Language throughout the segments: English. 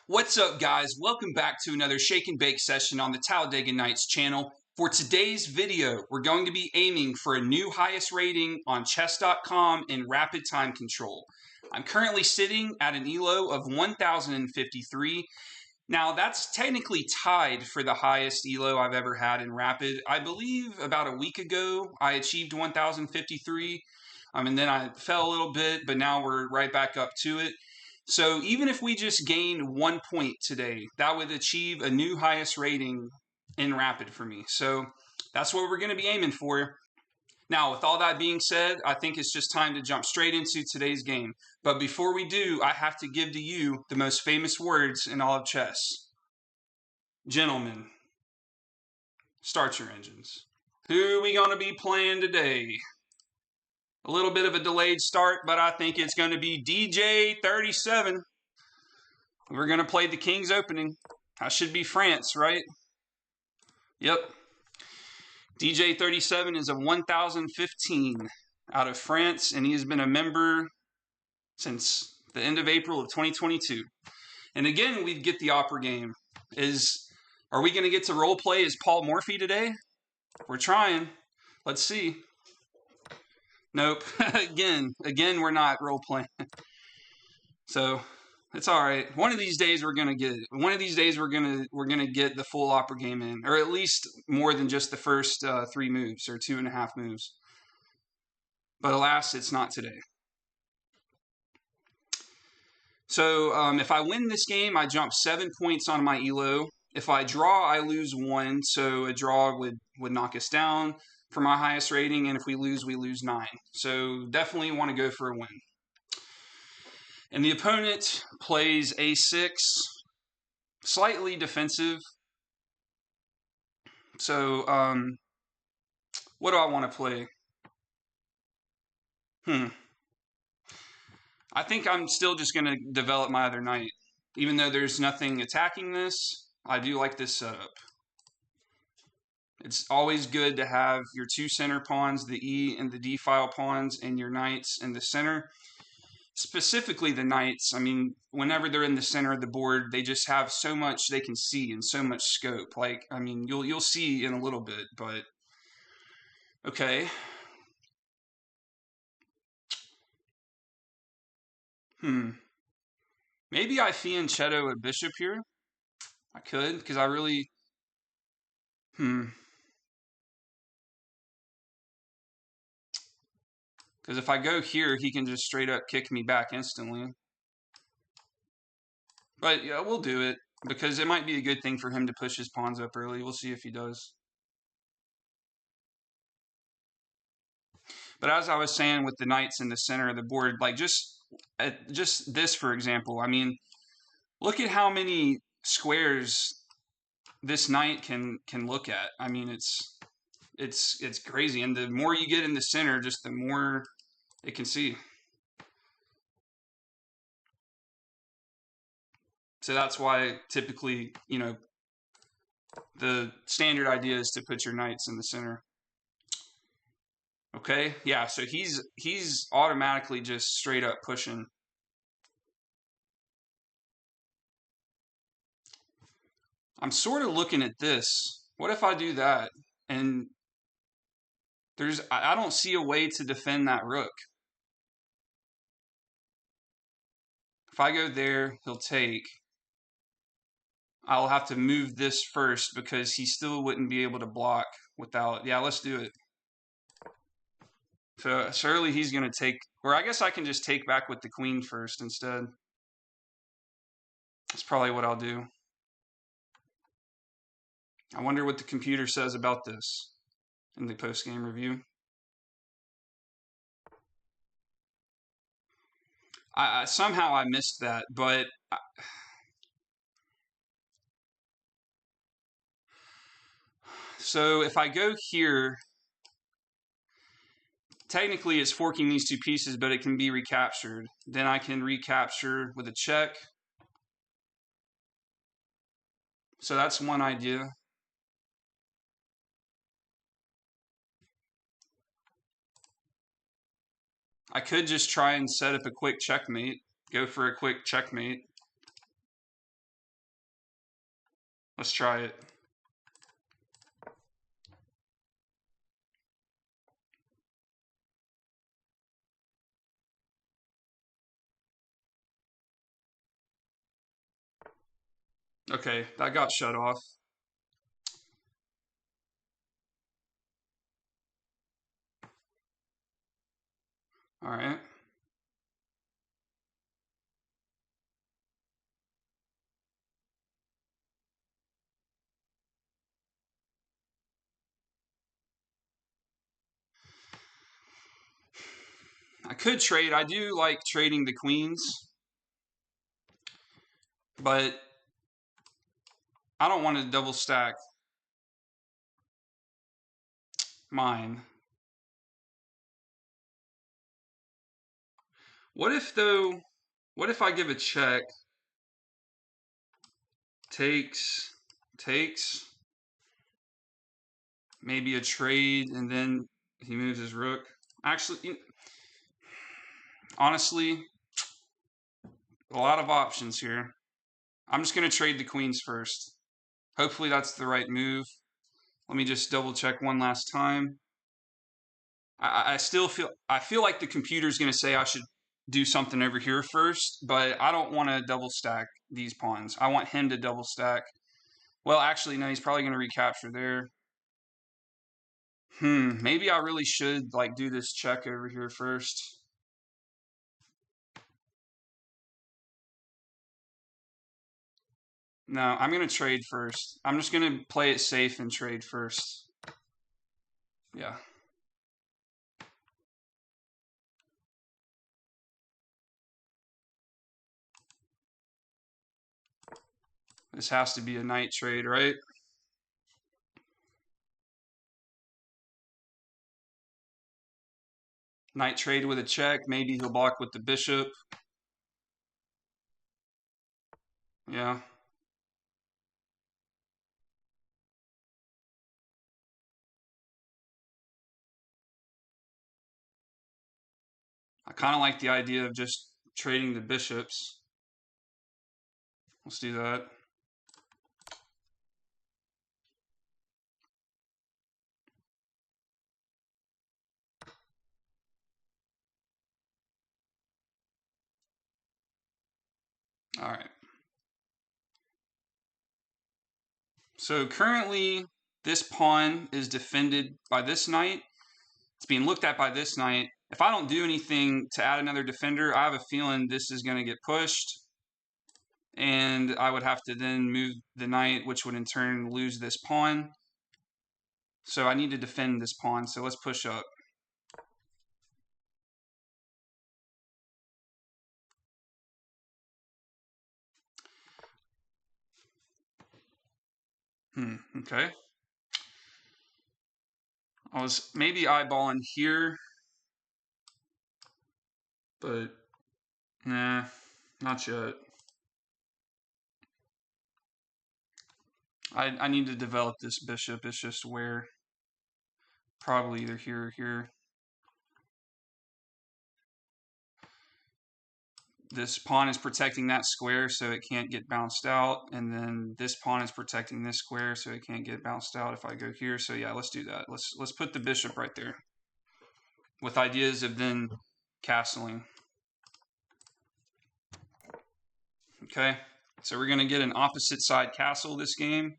What's up, guys? Welcome back to another Shake and Bake session on the Talladega Nights channel. For today's video, we're going to be aiming for a new highest rating on chess.com in rapid time control. I'm currently sitting at an ELO of 1,053. Now, that's technically tied for the highest ELO I've ever had in rapid. I believe about a week ago, I achieved 1,053. And then I fell a little bit, but now we're right back up to it. So even if we just gain 1 point today, that would achieve a new highest rating in rapid for me. So that's what we're going to be aiming for. Now, with all that being said, I think it's just time to jump straight into today's game. But before we do, I have to give to you the most famous words in all of chess. Gentlemen, start your engines. Who are we going to be playing today? A little bit of a delayed start, but I think it's going to be DJ37. We're going to play the King's Opening. That should be France, right? Yep. DJ37 is a 1015 out of France, and he has been a member since the end of April of 2022. And again, we get the opera game. Are we going to get to role play as Paul Morphy today? We're trying. Let's see. Nope. Again, we're not role playing. So it's all right. One of these days we're gonna get it. One of these days we're gonna get the full opera game in, or at least more than just the first 3 moves or 2.5 moves. But alas, it's not today. So if I win this game, I jump 7 points on my ELO. If I draw, I lose 1. So a draw would knock us down for my highest rating, and if we lose 9. So definitely want to go for a win. And the opponent plays a6, slightly defensive. So what do I want to play? I think I'm still just going to develop my other knight. Even though there's nothing attacking this, I do like this setup. It's always good to have your 2 center pawns, the E and the D file pawns, and your knights in the center. Specifically the knights, I mean, whenever they're in the center of the board, they just have so much they can see and so much scope. Like, I mean, you'll see in a little bit, but okay. Maybe I fianchetto a bishop here. I could, because I really Because if I go here, he can just straight up kick me back instantly. But yeah, we'll do it, because it might be a good thing for him to push his pawns up early. We'll see if he does. But as I was saying with the knights in the center of the board, like just this, for example, I mean, look at how many squares this knight can look at. I mean, it's crazy. And the more you get in the center, just the more it can see. So that's why typically, you know, the standard idea is to put your knights in the center. Okay, yeah, so he's automatically just straight up pushing. I'm sort of looking at this. What if I do that? And I don't see a way to defend that rook. If I go there, he'll take. I'll have to move this first because he still wouldn't be able to block without. Yeah, let's do it. So surely he's going to take, or I guess I can just take back with the queen first instead. That's probably what I'll do. I wonder what the computer says about this in the post-game review. Somehow I missed that, but so if I go here, technically it's forking these 2 pieces, but it can be recaptured. Then I can recapture with a check. So that's one idea. I could just try and set up a quick checkmate, go for a quick checkmate. Let's try it. Okay, that got shut off. All right. I could trade. I do like trading the queens, but I don't want to double stack mine. What if though, what if I give a check, takes, maybe a trade, and then he moves his rook? Actually, honestly, a lot of options here. I'm just going to trade the queens first. Hopefully that's the right move. Let me just double check one last time. I still feel like the computer's going to say I should do something over here first, but I don't want to double stack these pawns. I want him to double stack. Well, actually, no, he's probably going to recapture there. Maybe I really should like do this check over here first. No, I'm going to trade first. I'm just going to play it safe and trade first. Yeah. This has to be a knight trade, right? Knight trade with a check. Maybe he'll block with the bishop. Yeah. I kind of like the idea of just trading the bishops. Let's do that. All right. So currently, this pawn is defended by this knight. It's being looked at by this knight. If I don't do anything to add another defender, I have a feeling this is going to get pushed. And I would have to then move the knight, which would in turn lose this pawn. So I need to defend this pawn. So let's push up. Okay. I was maybe eyeballing here, but nah, not yet. I need to develop this bishop. It's just where, probably either here or here. This pawn is protecting that square so it can't get bounced out, and then this pawn is protecting this square so it can't get bounced out if I go here. So yeah, let's do that. Let's put the bishop right there with ideas of then castling. Okay, so we're going to get an opposite side castle this game.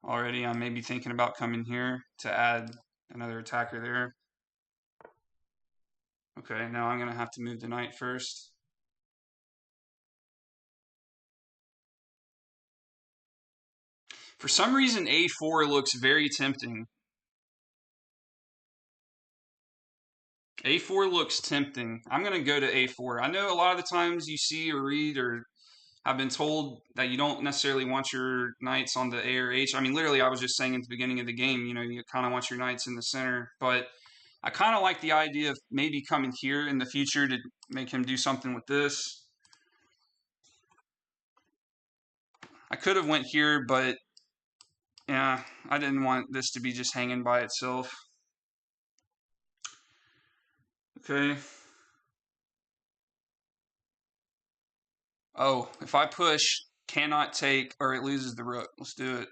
Already I'm maybe thinking about coming here to add another attacker there. Okay, now I'm going to have to move the knight first. For some reason, a4 looks very tempting. A4 looks tempting. I'm going to go to A4. I know a lot of the times you see or read or have been told that you don't necessarily want your knights on the A or H. I mean, literally, I was just saying at the beginning of the game, you know, you kind of want your knights in the center. But I kind of like the idea of maybe coming here in the future to make him do something with this. I could have went here, but yeah, I didn't want this to be just hanging by itself. Okay. Oh, if I push, cannot take, or it loses the rook. Let's do it.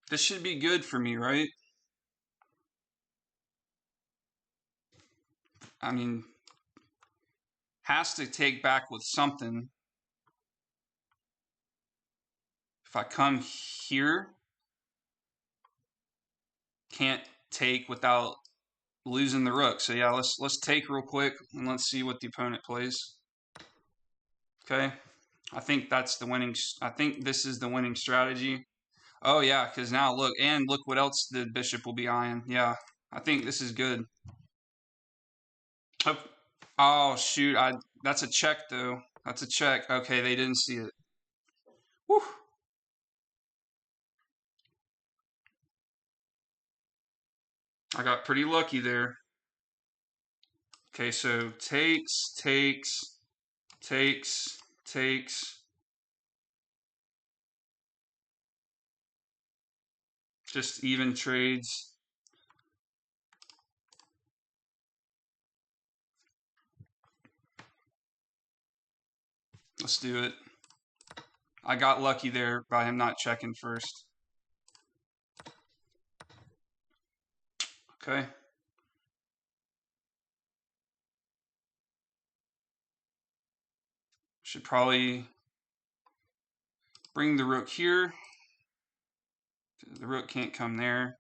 This should be good for me, right? I mean, has to take back with something. If I come here, can't take without losing the rook. So yeah, let's take real quick and let's see what the opponent plays. Okay, I think that's the winning. I think this is the winning strategy. Oh yeah, because now look, and look what else the bishop will be eyeing. Yeah, I think this is good. Oh shoot, that's a check though. That's a check. Okay, they didn't see it. Whew. I got pretty lucky there. Okay, so takes, takes, takes, takes. Just even trades. Let's do it. I got lucky there by him not checking first. Okay. Should probably bring the rook here. The rook can't come there.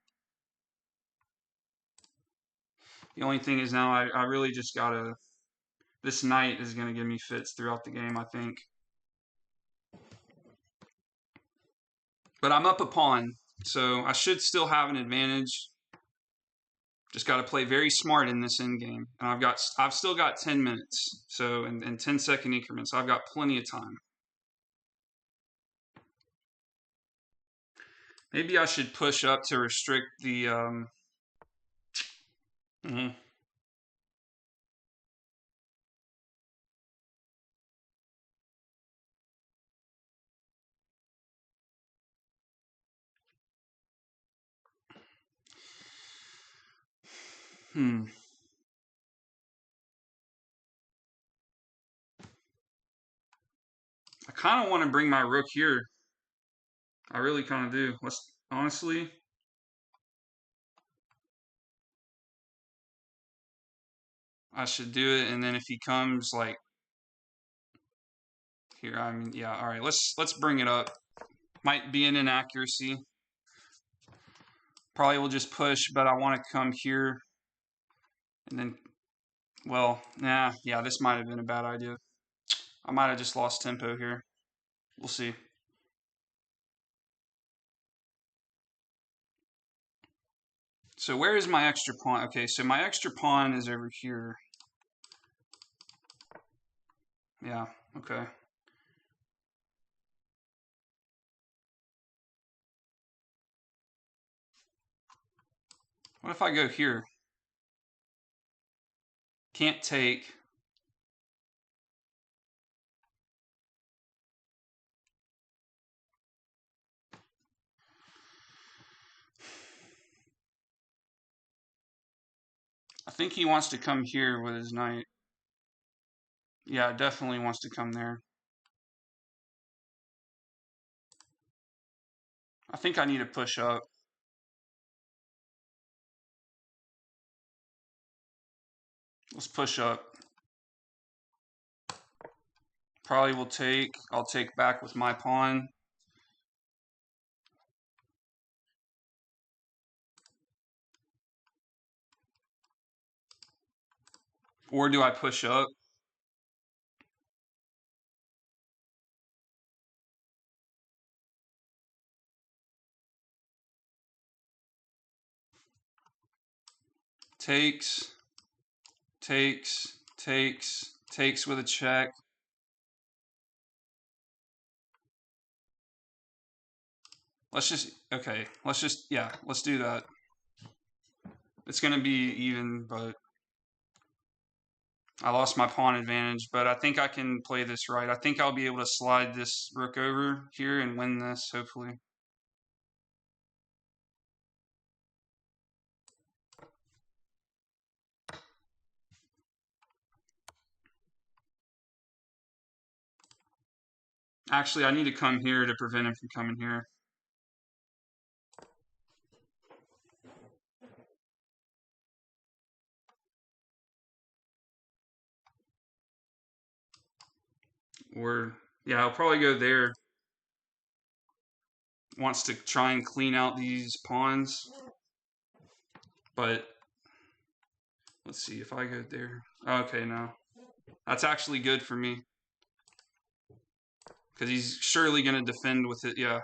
The only thing is now I really just gotta... This knight is going to give me fits throughout the game, I think. But I'm up a pawn, so I should still have an advantage. Just got to play very smart in this endgame. And I've still got 10 minutes, so in 10-second increments, I've got plenty of time. Maybe I should push up to restrict the... I kind of want to bring my rook here. I really kind of do. Honestly, I should do it, and then if he comes like here, I mean, yeah, all right, let's bring it up. Might be an inaccuracy. Probably will just push, but I want to come here, and then, well, yeah, this might have been a bad idea. I might have just lost tempo here. We'll see. So where is my extra pawn? Okay, so my extra pawn is over here. Yeah, okay. What if I go here? Can't take. I think he wants to come here with his knight. Yeah, definitely wants to come there. I think I need to push up. Let's push up. Probably will take. I'll take back with my pawn. Or do I push up? Takes, takes, takes, takes with a check. Let's just, okay, yeah, let's do that. It's going to be even, but I lost my pawn advantage, but I think I can play this right. I think I'll be able to slide this rook over here and win this, hopefully. Actually, I need to come here to prevent him from coming here. Or, yeah, I'll probably go there. Wants to try and clean out these pawns. But, let's see if I go there. Okay, no. That's actually good for me. Because he's surely going to defend with it, yeah.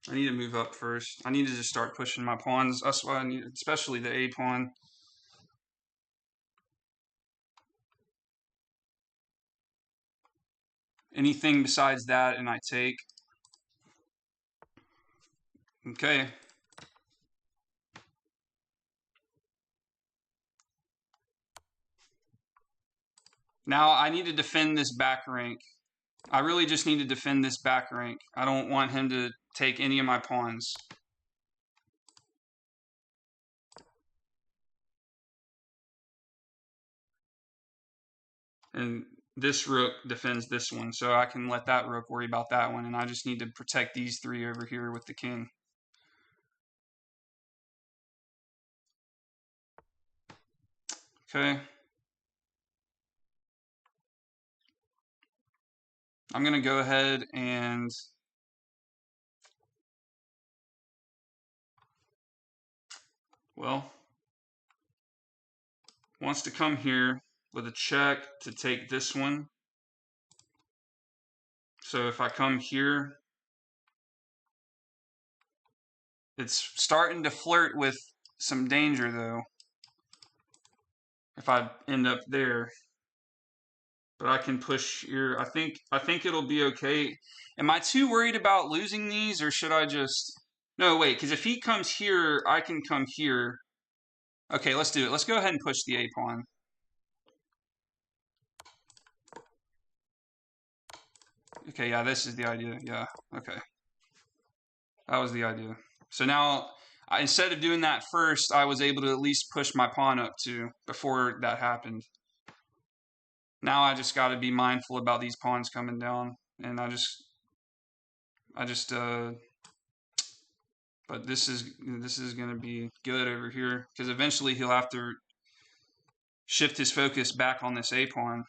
I need to move up first. I need to just start pushing my pawns. That's why I need, especially the A pawn. Anything besides that, and I take. Okay. Now I need to defend this back rank. I really just need to defend this back rank. I don't want him to take any of my pawns. And this rook defends this one, so I can let that rook worry about that one, and I just need to protect these three over here with the king. Okay. I'm going to go ahead and well, wants to come here with a check to take this one. So if I come here, it's starting to flirt with some danger though. If I end up there. But I can push here. I think it'll be okay. Am I too worried about losing these, or should I just... No, wait, because if he comes here, I can come here. Okay, let's do it. Let's go ahead and push the A pawn. Okay, yeah, this is the idea. Yeah, okay. That was the idea. So now, instead of doing that first, I was able to at least push my pawn up too before that happened. Now I just got to be mindful about these pawns coming down, and I just but this is going to be good over here because eventually he'll have to shift his focus back on this A pawn.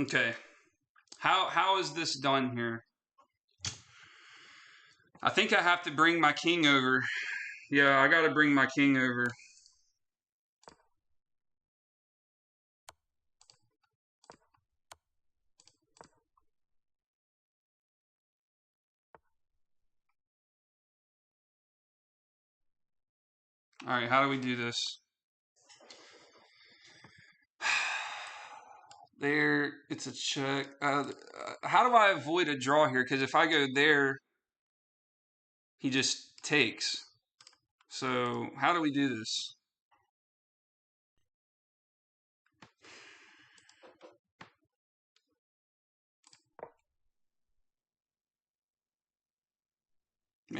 Okay, how is this done here? I think I have to bring my king over. Yeah, I got to bring my king over. All right, how do we do this? There, it's a check. How do I avoid a draw here? Because if I go there, he just takes. So how do we do this?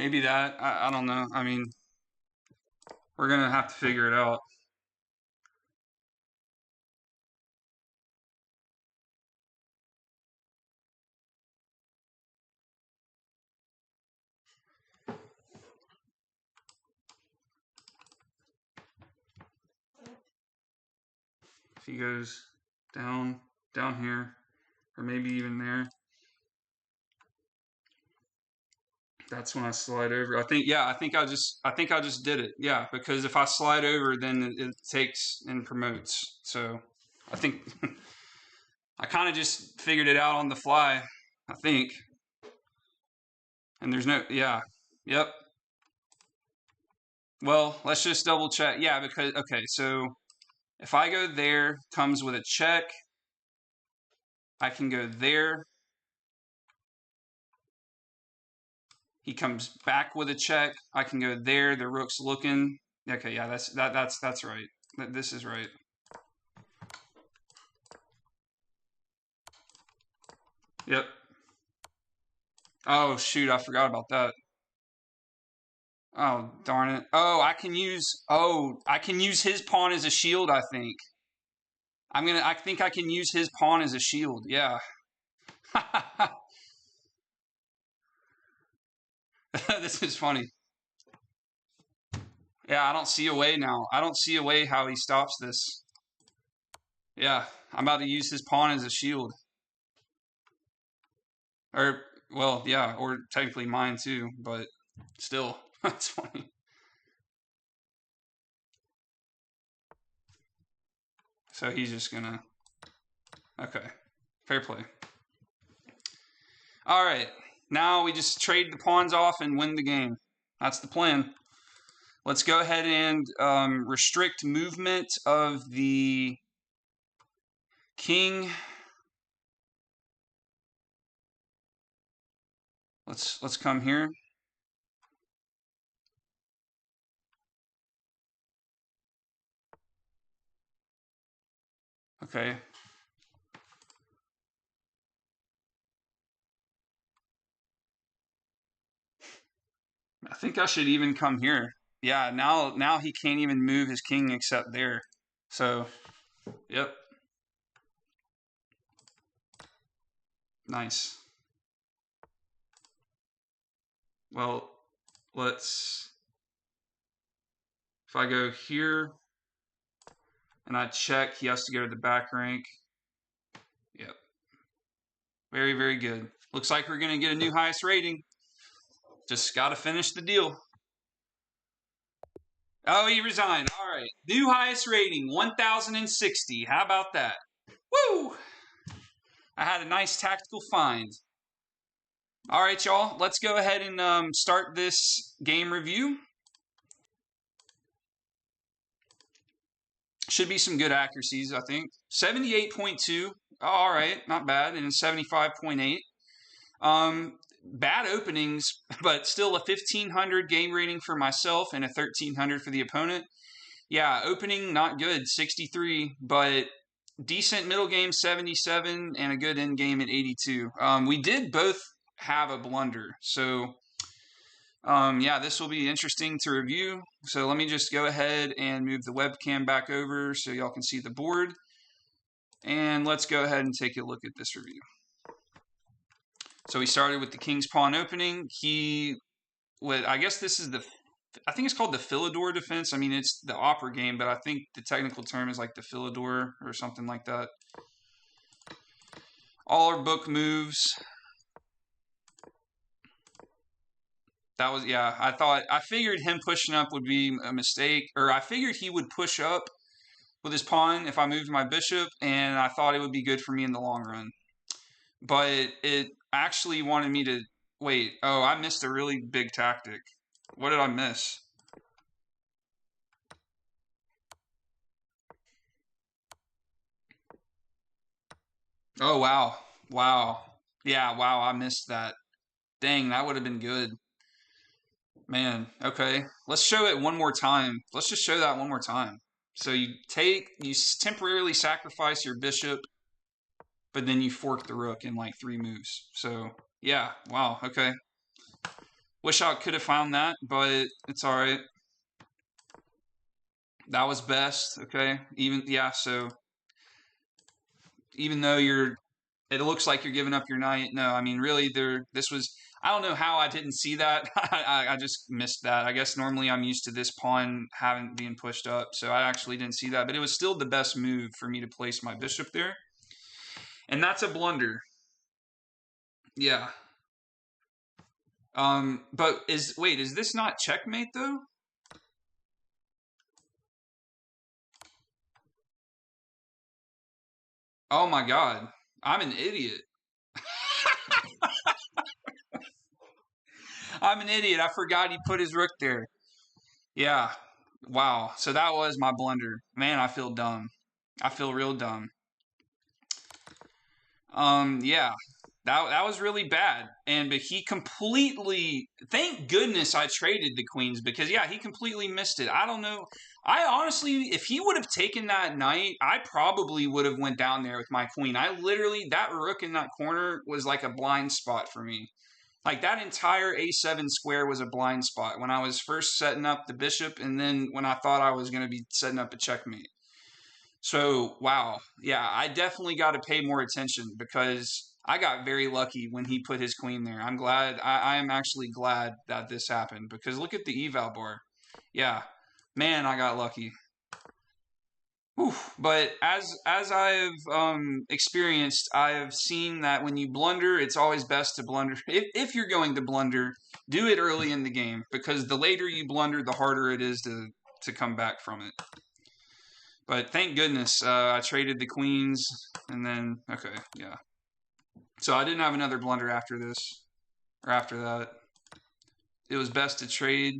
Maybe that. I don't know. I mean, we're going to have to figure it out. If he goes down here, or maybe even there, that's when I slide over. I think I just did it. Yeah, because if I slide over, then it takes and promotes. So I think I kind of just figured it out on the fly, I think. And there's no, yeah, yep. Well, let's just double check. Yeah, because, okay, so if I go there, comes with a check. I can go there. He comes back with a check. I can go there. The rook's looking. Okay, yeah, that's right. This is right. Yep. Oh shoot, I forgot about that. Oh darn it. Oh, I can use his pawn as a shield, I think. I think I can use his pawn as a shield. Yeah. This is funny. Yeah, I don't see a way now. I don't see a way how he stops this. Yeah, I'm about to use his pawn as a shield. Or, well, yeah, or technically mine too, but still, that's funny. So he's just gonna, okay, fair play. All right, now we just trade the pawns off and win the game. That's the plan. Let's go ahead and restrict movement of the king. Let's come here. Okay. I think I should even come here. Yeah, now he can't even move his king except there. So, yep. Nice. Well, if I go here and I check, he has to go to the back rank. Yep. Very, very good. Looks like we're going to get a new highest rating. Just got to finish the deal. Oh, he resigned. All right. New highest rating, 1,060. How about that? Woo! I had a nice tactical find. All right, y'all. Let's go ahead and start this game review. Should be some good accuracies, I think. 78.2. All right, not bad. And 75.8. Bad openings, but still a 1,500 game rating for myself and a 1,300 for the opponent. Yeah, opening not good, 63, but decent middle game, 77, and a good end game at 82. We did both have a blunder, so yeah, this will be interesting to review. So let me just go ahead and move the webcam back over so y'all can see the board. And let's go ahead and take a look at this review. So we started with the king's pawn opening. I guess this is I think it's called the Philidor defense. I mean, it's the opera game, but I think the technical term is like the Philidor or something like that. All our book moves. That was, yeah, I figured him pushing up would be a mistake, or I figured he would push up with his pawn if I moved my bishop, and I thought it would be good for me in the long run. But it actually wanted me to, wait, oh, I missed a really big tactic. What did I miss? Oh, wow. Wow. Yeah, wow, I missed that. Dang, that would have been good. Man, okay. Let's show it one more time. Let's just show that one more time. So you temporarily sacrifice your bishop, but then you fork the rook in like 3 moves. So, yeah, wow, okay. Wish I could have found that, but it's all right. That was best. Okay. So even though it looks like you're giving up your knight. No, I mean, really, this was, I don't know how I didn't see that. I just missed that. I guess normally I'm used to this pawn having being pushed up, so I actually didn't see that. But it was still the best move for me to place my bishop there. And that's a blunder. Yeah. But wait, is this not checkmate though? Oh my God. I'm an idiot. I'm an idiot. I forgot he put his rook there. Yeah. Wow. So that was my blunder. Man, I feel dumb. I feel real dumb. Yeah. That was really bad. But he completely, thank goodness I traded the queens, because yeah, he completely missed it. I don't know. I honestly, if he would have taken that knight, I probably would have went down there with my queen. I literally, that rook in that corner was like a blind spot for me. Like that entire A7 square was a blind spot when I was first setting up the bishop, and then when I thought I was going to be setting up a checkmate. So, wow. Yeah, I definitely got to pay more attention, because I got very lucky when he put his queen there. I'm glad. I am actually glad that this happened, because look at the eval bar. Yeah, man, I got lucky. Whew. But as I've experienced, I've seen that when you blunder, it's always best to blunder. If you're going to blunder, do it early in the game, because the later you blunder, the harder it is to come back from it. But thank goodness I traded the queens, and then, okay, yeah. So I didn't have another blunder after this, or after that. It was best to trade.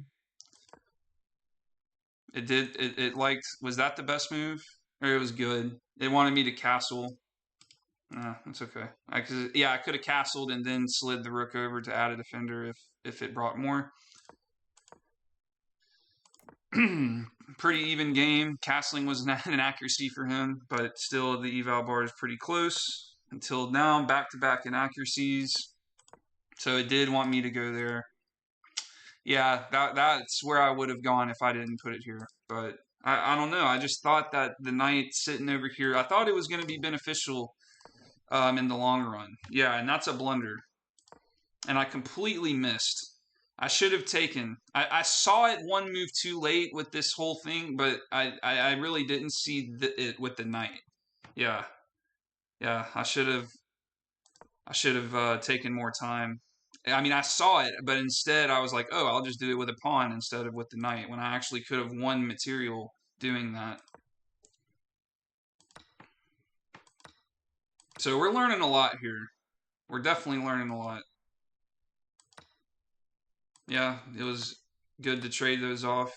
It liked, was that the best move? Or it was good? It wanted me to castle. No, it's okay. I could have castled and then slid the rook over to add a defender if it brought more. Pretty even game. Castling was not an accuracy for him, but still the eval bar is pretty close. Until now, back-to-back inaccuracies. So it did want me to go there. Yeah, that's where I would have gone if I didn't put it here. But I don't know. I just thought that the knight sitting over here, I thought it was going to be beneficial in the long run. Yeah, and that's a blunder. And I completely missed. I should have taken. I saw it one move too late with this whole thing, but I really didn't see it with the knight. Yeah, yeah. I should have taken more time. I mean, I saw it, but instead I was like, oh, I'll just do it with a pawn instead of with the knight, when I actually could have won material doing that. So we're learning a lot here. We're definitely learning a lot. Yeah, it was good to trade those off.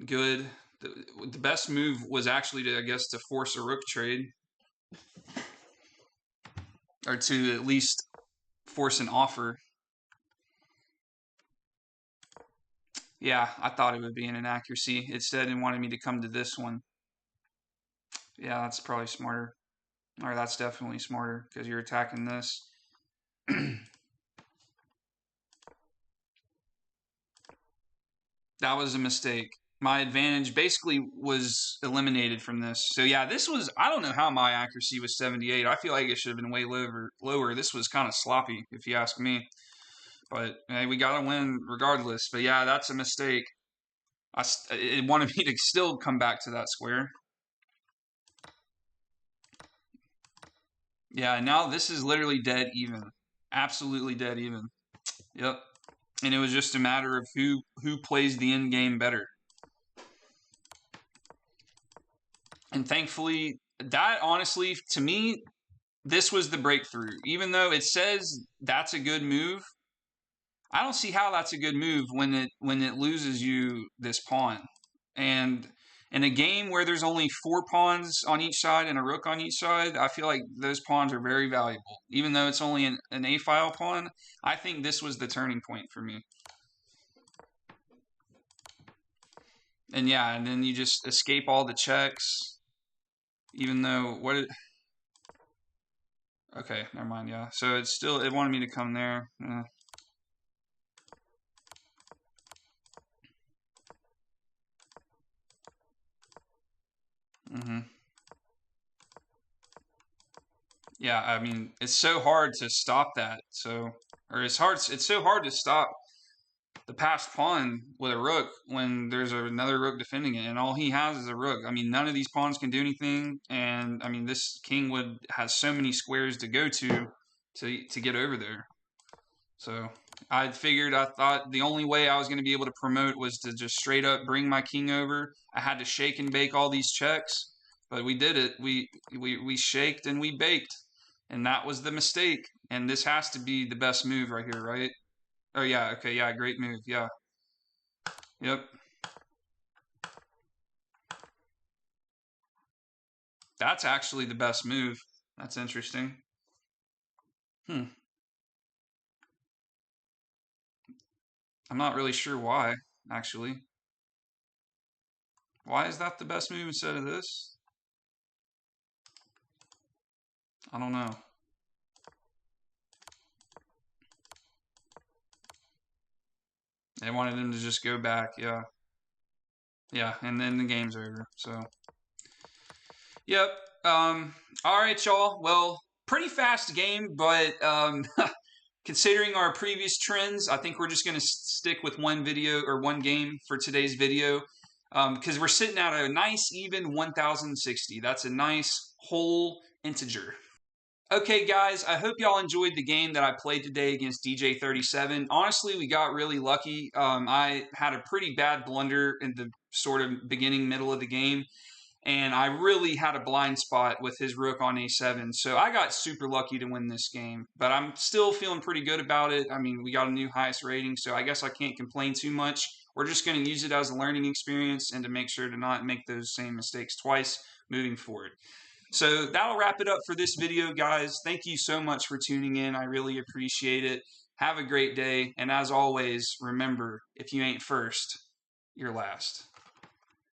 Good. The best move was actually to, I guess, to force a rook trade, or to at least force an offer. Yeah, I thought it would be an inaccuracy. It said it wanted me to come to this one. Yeah, that's probably smarter. Or that's definitely smarter, because you're attacking this. That was a mistake. My advantage basically was eliminated from this. So yeah, this was, I don't know how my accuracy was 78. I feel like it should have been way lower. This was kind of sloppy, if you ask me. But hey, we got to win regardless. But yeah, that's a mistake. It wanted me to still come back to that square. Yeah, now this is literally dead even. Absolutely dead even. Yep. And it was just a matter of who plays the end game better. And thankfully, that honestly, to me, this was the breakthrough. Even though it says that's a good move, I don't see how that's a good move when it loses you this pawn. And in a game where there's only 4 pawns on each side and a rook on each side, I feel like those pawns are very valuable. Even though it's only an A-file pawn, I think this was the turning point for me. And yeah, and then you just escape all the checks. Even though, okay, never mind, yeah. So it wanted me to come there. Mm-hmm. Yeah, I mean, it's so hard to stop that. So, or it's so hard to stop the passed pawn with a rook when there's another rook defending it, and all he has is a rook. I mean, none of these pawns can do anything, and I mean, this king has so many squares to go to get over there. So I thought the only way I was going to be able to promote was to just straight up bring my king over. I had to shake and bake all these checks, but we did it. We shaked and we baked, and that was the mistake. And this has to be the best move right here, right? Oh yeah, okay, yeah, great move, yeah, yep. That's actually the best move. That's interesting. Hmm. I'm not really sure why, actually. Why is that the best move instead of this? I don't know. They wanted him to just go back, yeah. Yeah, and then the game's over. So, yep. All right, y'all. Well, pretty fast game, but considering our previous trends, I think we're just going to stick with one video or one game for today's video because we're sitting at a nice even 1060. That's a nice whole integer. Okay, guys, I hope y'all enjoyed the game that I played today against DJ37. Honestly, we got really lucky. I had a pretty bad blunder in the sort of beginning, middle of the game, and I really had a blind spot with his rook on a7. So I got super lucky to win this game, but I'm still feeling pretty good about it. I mean, we got a new highest rating, so I guess I can't complain too much. We're just going to use it as a learning experience and to make sure to not make those same mistakes twice moving forward. So that'll wrap it up for this video, guys. Thank you so much for tuning in. I really appreciate it. Have a great day. And as always, remember, if you ain't first, you're last.